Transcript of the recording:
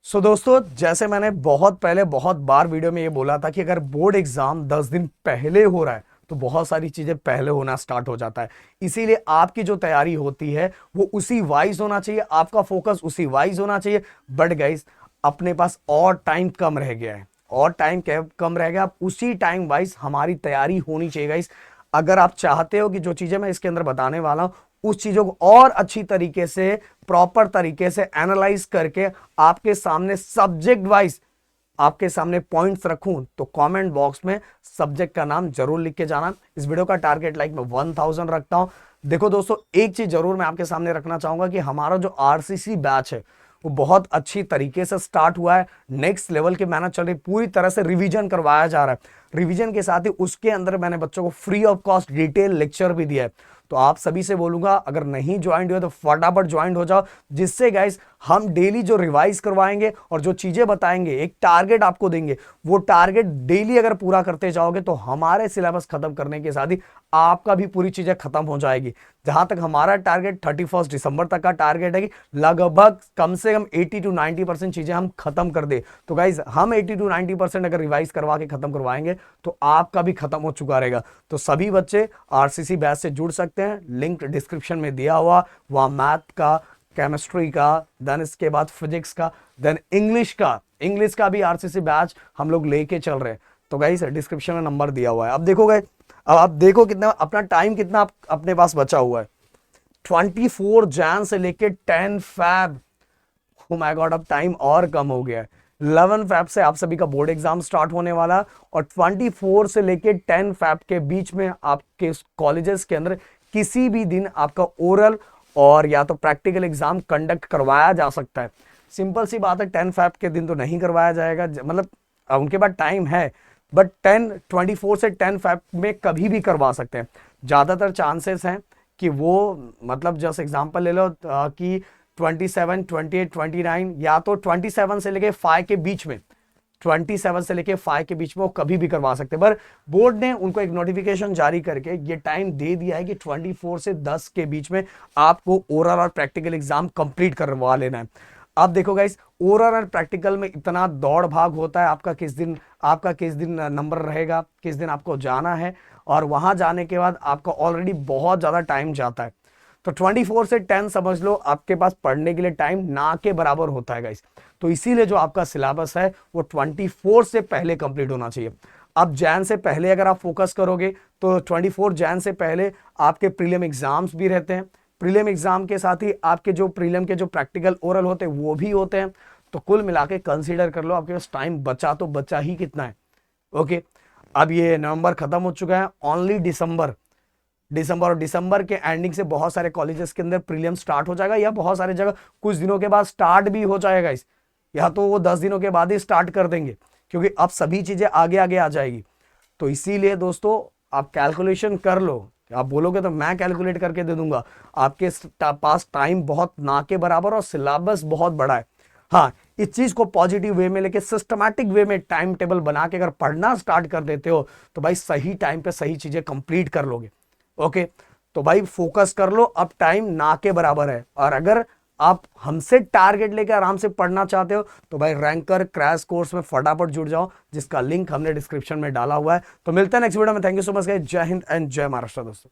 दोस्तों, जैसे मैंने बहुत पहले बहुत बार वीडियो में ये बोला था कि अगर बोर्ड एग्जाम 10 दिन पहले हो रहा है तो बहुत सारी चीजें पहले होना स्टार्ट हो जाता है। इसीलिए आपकी जो तैयारी होती है वो उसी वाइज होना चाहिए, आपका फोकस उसी वाइज होना चाहिए। बट गाइस, अपने पास और टाइम कम रह गया है, और टाइम कम रह गया। आप उसी टाइम वाइज हमारी तैयारी होनी चाहिए गाइस। अगर आप चाहते हो कि जो चीजें मैं इसके अंदर बताने वाला हूं उस चीजों को और अच्छी तरीके से, प्रॉपर तरीके से एनालाइज करके आपके सामने सब्जेक्ट वाइज आपके सामने पॉइंट्स रखूं, तो कमेंट बॉक्स में सब्जेक्ट का नाम जरूर लिख के जाना। इस वीडियो का टारगेट लाइक मैं 1000 रखता हूं। देखो दोस्तों, एक चीज जरूर मैं आपके सामने रखना चाहूंगा कि हमारा जो आरसीसी बैच है वो बहुत अच्छी तरीके से स्टार्ट हुआ है। नेक्स्ट लेवल की मेहनत चल रही, पूरी तरह से रिवीजन करवाया जा रहा है। रिवीजन के साथ ही उसके अंदर मैंने बच्चों को free of cost detail lecture भी दिया है। तो आप सभी से बोलूंगा, अगर नहीं ज्वाइन हुए तो फटाफट ज्वाइन हो जाओ, जिससे गाइस हम डेली जो रिवाइज करवाएंगे और जो चीजें बताएंगे, एक टारगेट आपको देंगे, वो टारगेट डेली अगर पूरा करते जाओगे तो हमारे सिलेबस खत्म करने के साथ ही आपका भी पूरी चीजें खत्म हो जाएगी। जहां तक हमारा टारगेट 31 दिसंबर तक का टारगेट है कि लगभग कम से कम 80 to 90% चीजें हम खत्म कर दे। तो गाइज, हम 80 to 90% अगर रिवाइज करवा के खत्म करवाएंगे तो आपका भी खत्म हो चुका रहेगा। तो सभी बच्चे आरसीसी बैच से जुड़ सकते हैं, लिंक डिस्क्रिप्शन में दिया हुआ। वहां मैथ का, केमिस्ट्री का, देन इसके बाद फिजिक्स का, देन इंग्लिश का भी आरसीसी बैच हम लोग लेके चल रहे हैं। तो गाइस, डिस्क्रिप्शन में नंबर दिया हुआ है। अब देखो गाइस, अब आप देखो कितना अपना टाइम कितना अपने पास बचा हुआ है। 24 जैन से लेके 10 फैब, ओ माय गॉड, अब टाइम और कम हो गया है। 11 फैब से आप सभी का बोर्ड एग्जाम स्टार्ट होने वाला, और 24 से लेके 10 फैब के बीच में आपके कॉलेजेस के अंदर किसी भी दिन आपका ओरल और या तो प्रैक्टिकल एग्जाम कंडक्ट करवाया जा सकता है। सिंपल सी बात है, 10 फैब के दिन तो नहीं करवाया जाएगा, मतलब उनके पास टाइम है, बट 24 से 10 फैब में कभी भी करवा सकते हैं। ज्यादातर चांसेस हैं कि वो, मतलब जस्ट एग्जांपल ले लो कि 27, 28, 29 या तो 27 से लेके 5 के बीच में, 27 से लेके 5 के बीच में वो कभी भी करवा सकते हैं। पर बोर्ड ने उनको एक नोटिफिकेशन जारी करके ये टाइम दे दिया है कि 24 से 10 के बीच में आपको ओरल और प्रैक्टिकल एग्जाम कंप्लीट करवा लेना है। अब देखो गाइस, ओरल और प्रैक्टिकल में इतना दौड़ भाग होता है, आपका किस दिन नंबर रहेगा, किस दिन आपको जाना है, और वहां जाने के बाद आपका ऑलरेडी बहुत ज्यादा टाइम जाता है। तो 24 से 10 समझ लो आपके पास पढ़ने के लिए टाइम ना के बराबर होता है गाइस। तो इसीलिए जो आपका सिलेबस है वो 24 से पहले कंप्लीट होना चाहिए। अब जैन से पहले अगर आप फोकस करोगे तो 24 जैन से पहले आपके प्रीलिम एग्जाम्स भी रहते हैं। प्रीलिम एग्जाम के साथ ही आपके जो प्रीलिम के जो प्रैक्टिकल ओरल होते हैं वो भी होते हैं। तो कुल मिला के कंसिडर कर लो, आपके पास टाइम बचा तो बचा ही कितना है। ओके, अब ये नवंबर खत्म हो चुका है, ओनली दिसंबर के एंडिंग से बहुत सारे कॉलेजेस के अंदर प्रीलियम स्टार्ट हो जाएगा, या बहुत सारे जगह कुछ दिनों के बाद स्टार्ट भी हो जाएगा इस, या तो वो 10 दिनों के बाद ही स्टार्ट कर देंगे, क्योंकि अब सभी चीजें आगे आगे आ जाएगी। तो इसीलिए दोस्तों, आप कैलकुलेशन कर लो। आप बोलोगे तो मैं कैलकुलेट करके दे दूंगा। आपके पास टाइम बहुत ना के बराबर और सिलेबस बहुत बड़ा है। हाँ, इस चीज को पॉजिटिव वे में लेके सिस्टमैटिक वे में टाइम टेबल बना के अगर पढ़ना स्टार्ट कर देते हो तो भाई सही टाइम पे सही चीजें कंप्लीट कर लोगे। ओके, तो भाई फोकस कर लो, अब टाइम ना के बराबर है। और अगर आप हमसे टारगेट लेकर आराम से पढ़ना चाहते हो तो भाई रैंकर क्रैश कोर्स में फटाफट जुड़ जाओ, जिसका लिंक हमने डिस्क्रिप्शन में डाला हुआ है। तो मिलते हैं नेक्स्ट वीडियो में। Thank you so much guys. जय हिंद एंड जय महाराष्ट्र दोस्तों।